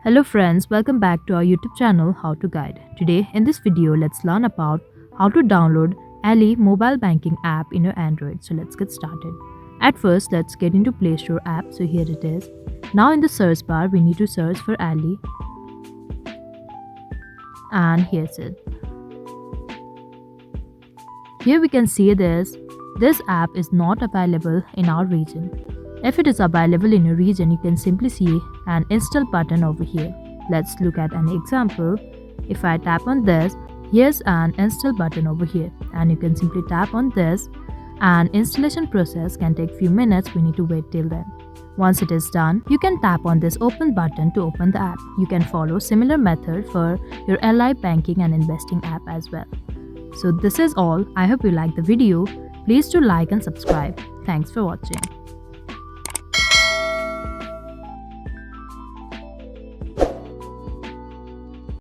Hello friends, welcome back to our YouTube channel How to Guide. Today in this video let's learn about how to download Ali mobile banking app in your Android. So let's get started. At first let's get into Play Store app. So here it is. Now in the search bar we need to search for Ali and here's it. Here we can see this app is not available in our region. If it is available in your region, you can simply see an install button over here. Let's look at an example. If I tap on this, here's an install button over here and you can simply tap on this and installation process can take few minutes. We need to wait till then. Once it is done, you can tap on this open button to open the app. You can follow similar method for your LI banking and investing app as well. So this is all. I hope you liked the video. Please do like and subscribe. Thanks for watching.